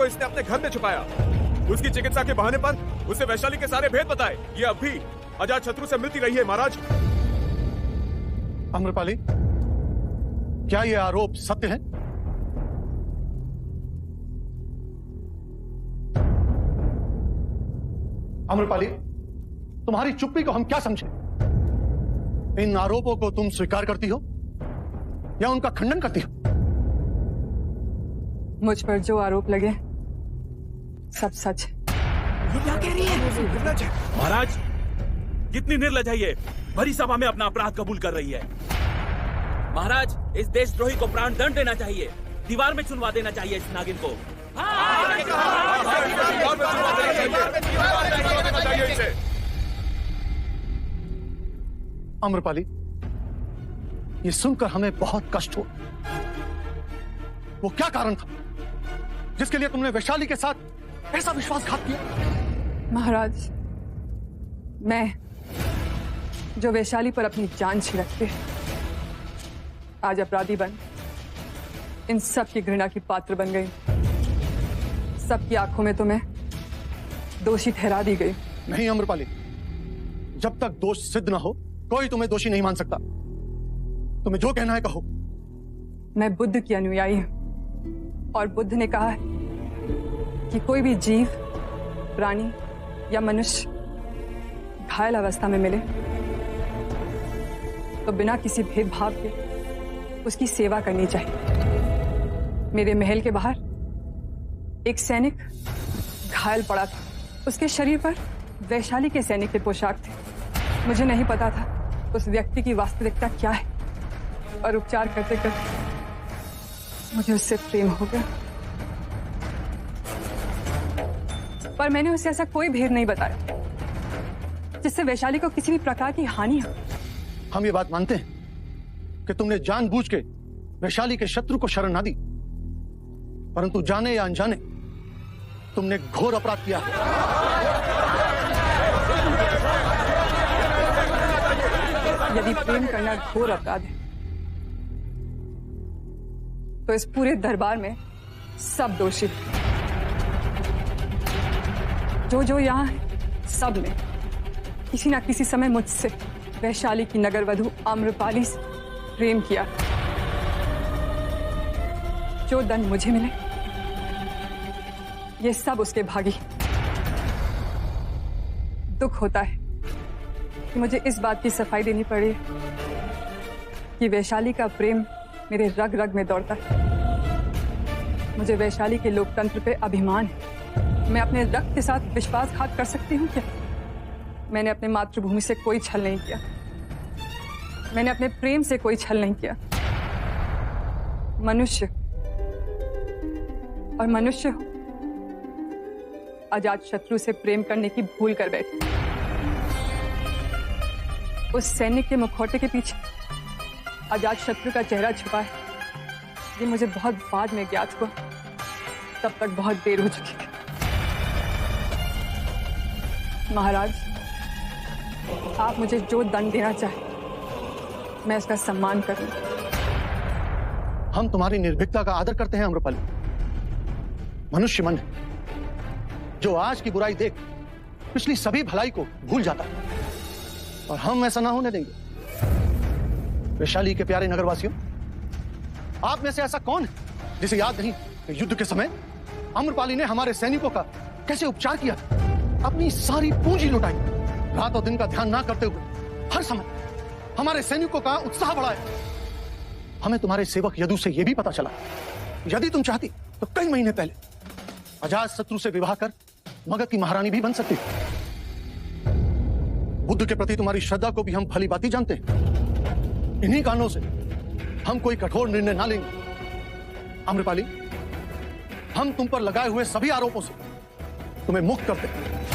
को इसने अपने घर में छुपाया। उसकी चिकित्सा के बहाने पर उसे वैशाली के सारे भेद बताए। ये अब भी अजात शत्रु से मिलती रही है महाराज। आम्रपाली, क्या ये आरोप सत्य है? आम्रपाली, तुम्हारी चुप्पी को हम क्या समझे? इन आरोपों को तुम स्वीकार करती हो या उनका खंडन करती हो? मुझ पर जो आरोप लगे सब सच है। क्या कह रही है? महाराज, कितनी निर्लज है ये, भरी सभा में अपना अपराध कबूल कर रही है। महाराज, इस देशद्रोही को प्राण दंड देना चाहिए, दीवार में चुनवा देना चाहिए इस नागिन को। आम्रपाली, ये सुनकर हमें बहुत कष्ट हुआ। वो क्या कारण था जिसके लिए तुमने वैशाली के साथ ऐसा विश्वासघात किया? महाराज, मैं जो वैशाली पर अपनी जान छिड़क के आज अपराधी बन इन सब की घृणा की पात्र बन गई। सबकी आंखों में तो मैं दोषी ठहरा दी गई। नहीं आम्रपाली, जब तक दोष सिद्ध ना हो कोई तुम्हें दोषी नहीं मान सकता। तुम्हें जो कहना है कहो। मैं बुद्ध की अनुयायी हूं और बुद्ध ने कहा है कि कोई भी जीव, प्राणी या मनुष्य घायल अवस्था में मिले तो बिना किसी भेदभाव के उसकी सेवा करनी चाहिए। मेरे महल के बाहर एक सैनिक घायल पड़ा था। उसके शरीर पर वैशाली के सैनिक के पोशाक थे। मुझे नहीं पता था उस व्यक्ति की वास्तविकता क्या है और उपचार करते करते मुझे उससे प्रेम हो गया। पर मैंने उसे ऐसा कोई भेद नहीं बताया जिससे वैशाली को किसी भी प्रकार की हानि हो। हम ये बात मानते हैं कि तुमने जानबूझ के वैशाली के शत्रु को शरण ना दी, परंतु जाने या अनजाने तुमने घोर अपराध किया है। यदि प्रेम करना घोर अपराध है तो इस पूरे दरबार में सब दोषी हैं। जो यहाँ है सब ने किसी ना किसी समय मुझसे, वैशाली की नगरवधु आम्रपाली से प्रेम किया। जो दंड मुझे मिले ये सब उसके भागी। दुख होता है कि मुझे इस बात की सफाई देनी पड़ी कि वैशाली का प्रेम मेरे रग रग में दौड़ता है। मुझे वैशाली के लोकतंत्र पे अभिमान है। मैं अपने रक्त के साथ विश्वासघात कर सकती हूँ क्या? मैंने अपने मातृभूमि से कोई छल नहीं किया। मैंने अपने प्रेम से कोई छल नहीं किया। मनुष्य और मनुष्य हो, अजात शत्रु से प्रेम करने की भूल कर बैठे। उस सैनिक के मुखौटे के पीछे अजात शत्रु का चेहरा छुपा है। ये मुझे बहुत बाद में ज्ञात हुआ, तब तक बहुत देर हो चुकी थी। महाराज, आप मुझे जो दंड देना चाहे मैं उसका सम्मान करूंगा। हम तुम्हारी निर्भीकता का आदर करते हैं आम्रपाली। मनुष्य मन है जो आज की बुराई देख पिछली सभी भलाई को भूल जाता है, और हम ऐसा ना होने देंगे। वैशाली के प्यारे नगरवासियों, आप में से ऐसा कौन है जिसे याद नहीं कि युद्ध के समय आम्रपाली ने हमारे सैनिकों का कैसे उपचार किया, अपनी सारी पूंजी लुटाई, रात और दिन का ध्यान ना करते हुए हर समय हमारे सैनिकों का उत्साह बढ़ाया। हमें तुम्हारे सेवक यदु से यह भी पता चला, यदि तुम चाहती तो कई महीने पहले अजात शत्रु से विवाह कर मगध की महारानी भी बन सकती। बुद्ध के प्रति तुम्हारी श्रद्धा को भी हम भली भांति जानते हैं। इन्हीं कारणों से हम कोई कठोर निर्णय ना लेंगे। आम्रपाली, हम तुम पर लगाए हुए सभी आरोपों से तुम्हें मुक्त करते हैं।